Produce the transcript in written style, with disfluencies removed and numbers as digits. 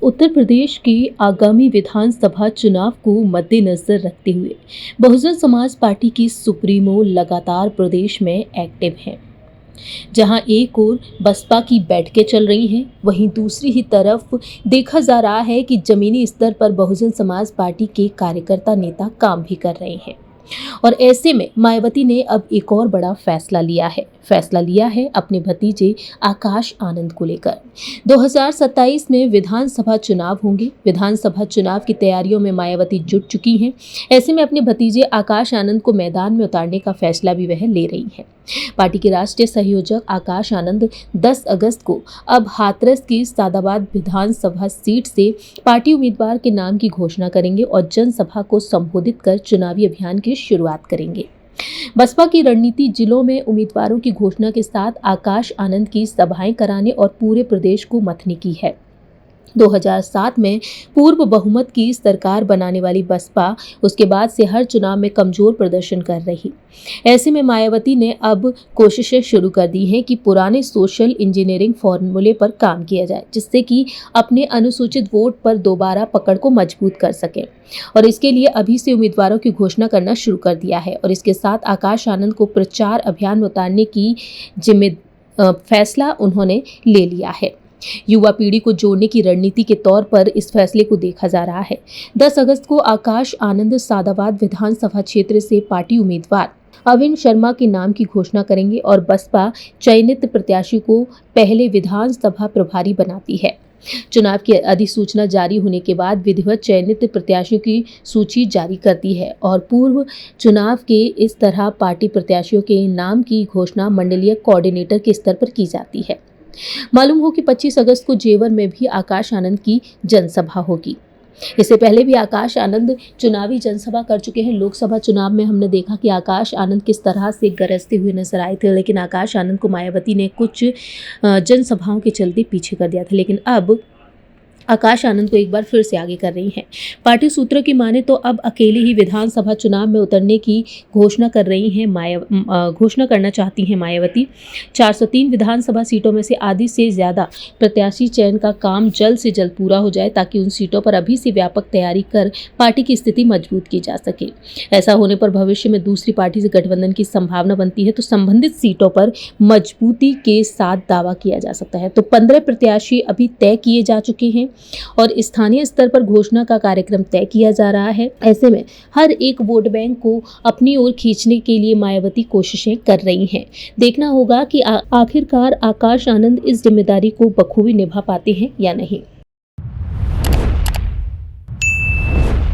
उत्तर प्रदेश के आगामी विधानसभा चुनाव को मद्देनजर रखते हुए बहुजन समाज पार्टी की सुप्रीमो लगातार प्रदेश में एक्टिव हैं। जहां एक ओर बसपा की बैठकें चल रही हैं, वहीं दूसरी ही तरफ देखा जा रहा है कि जमीनी स्तर पर बहुजन समाज पार्टी के कार्यकर्ता नेता काम भी कर रहे हैं। और ऐसे में मायावती ने अब एक और बड़ा फैसला लिया है अपने भतीजे आकाश आनंद को लेकर। 2027 में विधानसभा चुनाव होंगे। विधानसभा चुनाव की तैयारियों में मायावती जुट चुकी हैं। ऐसे में अपने भतीजे आकाश आनंद को मैदान में उतारने का फैसला भी वह ले रही हैं। पार्टी के राष्ट्रीय संयोजक आकाश आनंद 10 अगस्त को अब हाथरस की सादाबाद विधानसभा सीट से पार्टी उम्मीदवार के नाम की घोषणा करेंगे और जनसभा को संबोधित कर चुनावी अभियान की शुरुआत करेंगे। बसपा की रणनीति जिलों में उम्मीदवारों की घोषणा के साथ आकाश आनंद की सभाएं कराने और पूरे प्रदेश को मथने की है। 2007 में पूर्व बहुमत की सरकार बनाने वाली बसपा उसके बाद से हर चुनाव में कमजोर प्रदर्शन कर रही। ऐसे में मायावती ने अब कोशिशें शुरू कर दी हैं कि पुराने सोशल इंजीनियरिंग फॉर्मूले पर काम किया जाए, जिससे कि अपने अनुसूचित वोट पर दोबारा पकड़ को मजबूत कर सके। और इसके लिए अभी से उम्मीदवारों की घोषणा करना शुरू कर दिया है और इसके साथ आकाश आनंद को प्रचार अभियान में उतारने की फैसला उन्होंने ले लिया है। युवा पीढ़ी को जोड़ने की रणनीति के तौर पर इस फैसले को देखा जा रहा है। 10 अगस्त को आकाश आनंद सादाबाद विधानसभा क्षेत्र से पार्टी उम्मीदवार अविन शर्मा के नाम की घोषणा करेंगे और बसपा चयनित प्रत्याशी को पहले विधानसभा प्रभारी बनाती है। चुनाव की अधिसूचना जारी होने के बाद विधिवत चयनित प्रत्याशियों की सूची जारी करती है और पूर्व चुनाव के इस तरह पार्टी प्रत्याशियों के नाम की घोषणा मंडलीय कोऑर्डिनेटर के स्तर पर की जाती है। मालूम हो कि 25 अगस्त को जेवर में भी आकाश आनंद की जनसभा होगी। इससे पहले भी आकाश आनंद चुनावी जनसभा कर चुके हैं। लोकसभा चुनाव में हमने देखा कि आकाश आनंद किस तरह से गरजते हुए नजर आए थे, लेकिन आकाश आनंद को मायावती ने कुछ जनसभाओं के चलते पीछे कर दिया था। लेकिन अब आकाश आनंद को एक बार फिर से आगे कर रही हैं। पार्टी सूत्रों की माने तो अब अकेले ही विधानसभा चुनाव में उतरने की घोषणा करना चाहती हैं मायावती। 403 विधानसभा सीटों में से आधी से ज्यादा प्रत्याशी चयन का काम जल्द से जल्द पूरा हो जाए, ताकि उन सीटों पर अभी से व्यापक तैयारी कर पार्टी की स्थिति मजबूत की जा सके। ऐसा होने पर भविष्य में दूसरी पार्टी से गठबंधन की संभावना बनती है, तो संबंधित सीटों पर मजबूती के साथ दावा किया जा सकता है। तो 15 प्रत्याशी अभी तय किए जा चुके हैं और स्थानीय स्तर पर घोषणा का कार्यक्रम तय किया जा रहा है। ऐसे में हर एक वोट बैंक को अपनी ओर खींचने के लिए मायावती कोशिशें कर रही हैं। देखना होगा कि आखिरकार आकाश आनंद इस जिम्मेदारी को बखूबी निभा पाते हैं या नहीं।